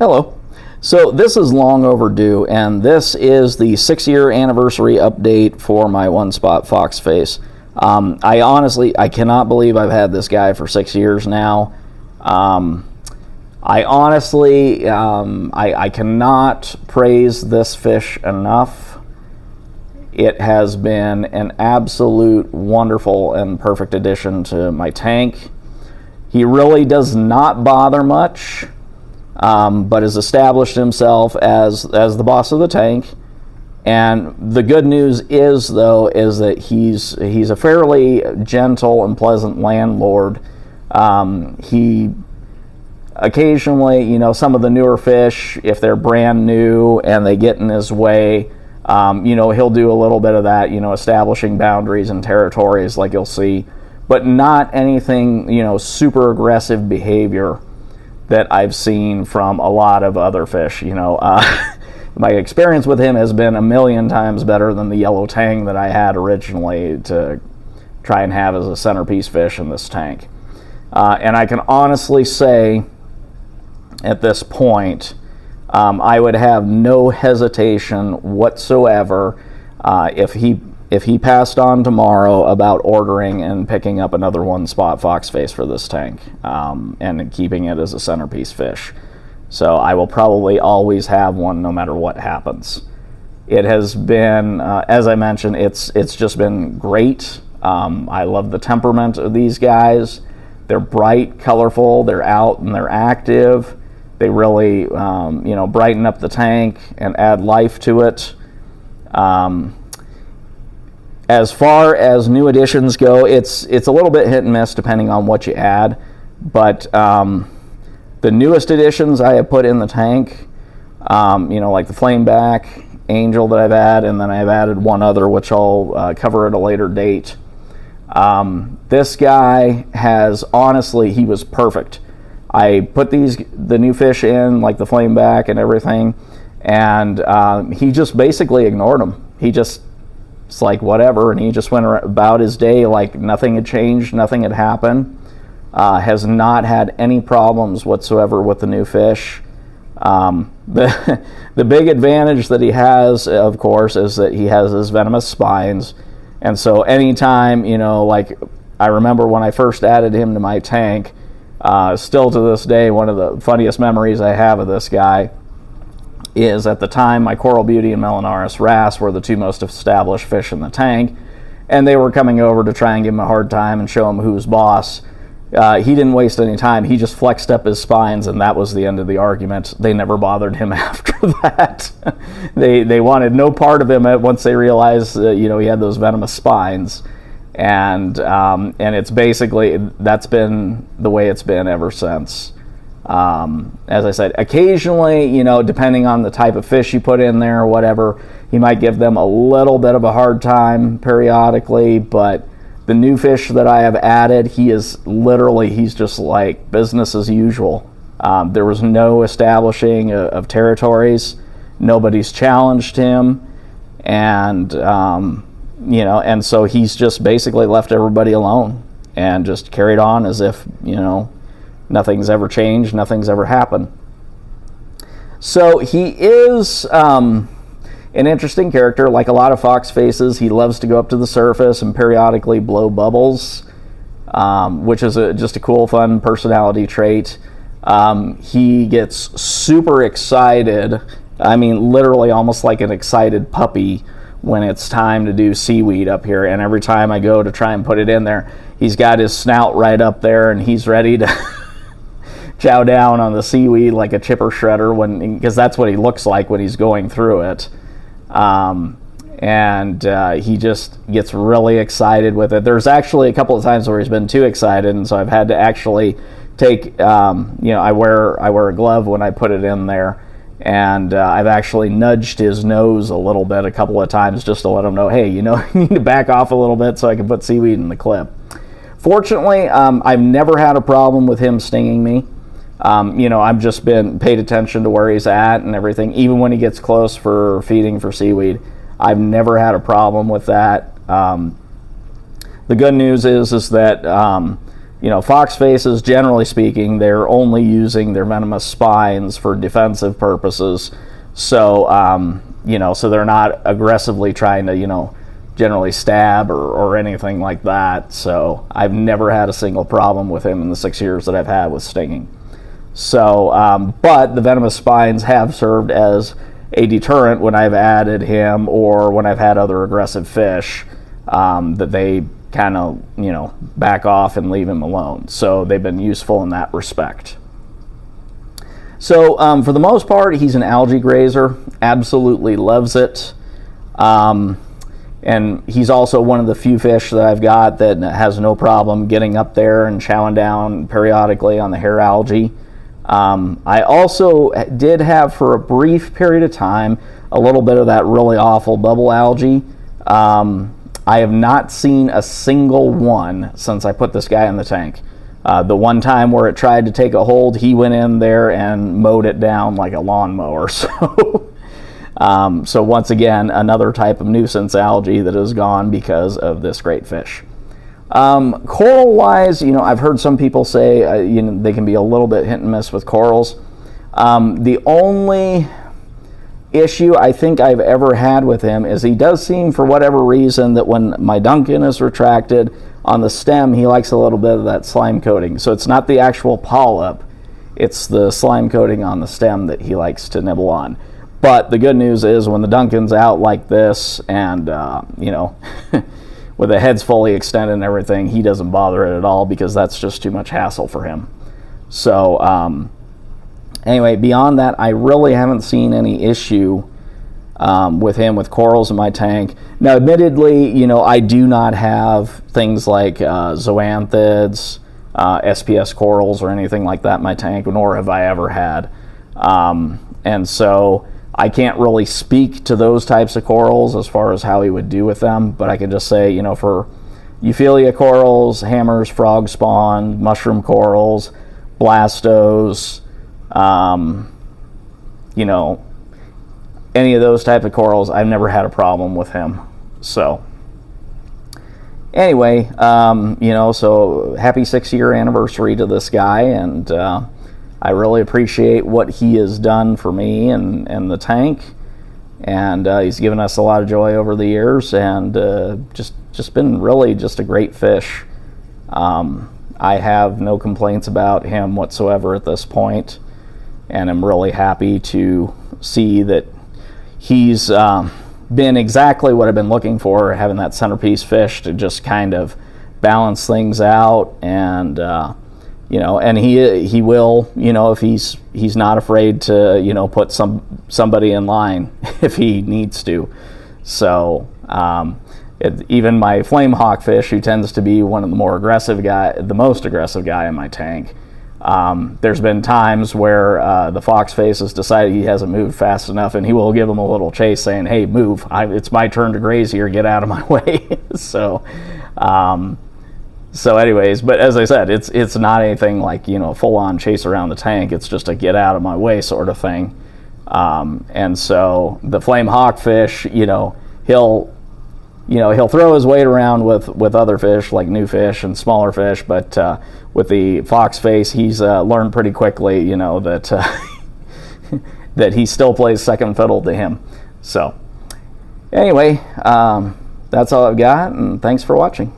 Hello. So this is long overdue, and this is the 6-year anniversary update for my one-spot Foxface. I cannot believe I've had this guy for 6 years now. I cannot praise this fish enough. It has been an absolute wonderful and perfect addition to my tank. He really does not bother much, but has established himself as the boss of the tank. And the good news is that he's a fairly gentle and pleasant landlord. He occasionally, some of the newer fish, if they're brand new and they get in his way, he'll do a little bit of that, establishing boundaries and territories like you'll see, but not anything, super aggressive behavior that I've seen from a lot of other fish. My experience with him has been a million times better than the yellow tang that I had originally to try and have as a centerpiece fish in this tank. And I can honestly say at this point, I would have no hesitation whatsoever if he passed on tomorrow about ordering and picking up another one-spot Foxface for this tank and keeping it as a centerpiece fish. So I will probably always have one no matter what happens. It has been, as I mentioned, it's just been great. I love the temperament of these guys. They're bright, colorful, they're out and they're active. They really, brighten up the tank and add life to it. As far as new additions go, it's a little bit hit and miss depending on what you add. But the newest additions I have put in the tank, like the Flameback, Angel that I've added, and then I've added one other which I'll cover at a later date. This guy he was perfect. I put the new fish in, like the Flameback and everything, and he just basically ignored them. It's like whatever, and he just went about his day like nothing had changed, nothing had happened. Has not had any problems whatsoever with the new fish. The big advantage that he has, of course, is that he has his venomous spines, and so anytime, like I remember when I first added him to my tank, still to this day, one of the funniest memories I have of this guy is at the time my Coral Beauty and Melanaris wrasse were the two most established fish in the tank, and they were coming over to try and give him a hard time and show him who's boss. He didn't waste any time. He just flexed up his spines, and that was the end of the argument. They never bothered him after that. They wanted no part of him once they realized he had those venomous spines, and it's basically that's been the way it's been ever since. As I said, occasionally, depending on the type of fish you put in there or whatever, he might give them a little bit of a hard time periodically, but the new fish that I have added, he's just like business as usual. There was no establishing of territories. Nobody's challenged him, and and so he's just basically left everybody alone and just carried on as if nothing's ever changed, nothing's ever happened. So he is an interesting character. Like a lot of Foxfaces, he loves to go up to the surface and periodically blow bubbles, which is just a cool, fun personality trait. He gets super excited, literally almost like an excited puppy when it's time to do seaweed up here, and every time I go to try and put it in there, he's got his snout right up there and he's ready to chow down on the seaweed like a chipper shredder, because that's what he looks like when he's going through it. He just gets really excited with it. There's actually a couple of times where he's been too excited, and so I've had to actually take, I wear a glove when I put it in there, and I've actually nudged his nose a little bit a couple of times just to let him know, hey, you need to back off a little bit so I can put seaweed in the clip. Fortunately, I've never had a problem with him stinging me. I've just been paid attention to where he's at and everything. Even when he gets close for feeding for seaweed, I've never had a problem with that. The good news is that Foxfaces, generally speaking, they're only using their venomous spines for defensive purposes. So, so they're not aggressively trying to, generally stab or anything like that. So I've never had a single problem with him in the 6 years that I've had with stinging. So, but the venomous spines have served as a deterrent when I've added him or when I've had other aggressive fish, that they kind of, back off and leave him alone. So they've been useful in that respect. So for the most part, he's an algae grazer, absolutely loves it. And he's also one of the few fish that I've got that has no problem getting up there and chowing down periodically on the hair algae. I also did have, for a brief period of time, a little bit of that really awful bubble algae. I have not seen a single one since I put this guy in the tank. The one time where it tried to take a hold, he went in there and mowed it down like a lawnmower. So once again, another type of nuisance algae that is gone because of this great fish. Coral-wise, I've heard some people say, they can be a little bit hit and miss with corals. The only issue I think I've ever had with him is he does seem, for whatever reason, that when my Duncan is retracted on the stem, he likes a little bit of that slime coating. So it's not the actual polyp, it's the slime coating on the stem that he likes to nibble on. But the good news is when the Duncan's out like this and, with the heads fully extended and everything, he doesn't bother it at all because that's just too much hassle for him. So, anyway, beyond that, I really haven't seen any issue with him with corals in my tank. Now, admittedly, I do not have things like zoanthids, SPS corals, or anything like that in my tank, nor have I ever had. And so I can't really speak to those types of corals as far as how he would do with them, but I can just say, for Euphyllia corals, hammers, frog spawn, mushroom corals, blastos, any of those type of corals, I've never had a problem with him. So anyway, so happy 6-year anniversary to this guy, and I really appreciate what he has done for me and the tank, and he's given us a lot of joy over the years, and just been really just a great fish. I have no complaints about him whatsoever at this point, and I'm really happy to see that he's been exactly what I've been looking for, having that centerpiece fish to just kind of balance things out, and and he will, if he's not afraid to, put somebody in line if he needs to. So even my flame hawkfish, who tends to be one of the the most aggressive guy in my tank, there's been times where the Foxface has decided he hasn't moved fast enough, and he will give him a little chase saying, hey, move, it's my turn to graze here, get out of my way. So anyways, but as I said, it's not anything like, full-on chase around the tank. It's just a get out of my way sort of thing. And so the flame hawkfish, he'll throw his weight around with other fish like new fish and smaller fish, but with the Foxface, he's learned pretty quickly, that that he still plays second fiddle to him. So anyway, that's all I've got, and thanks for watching.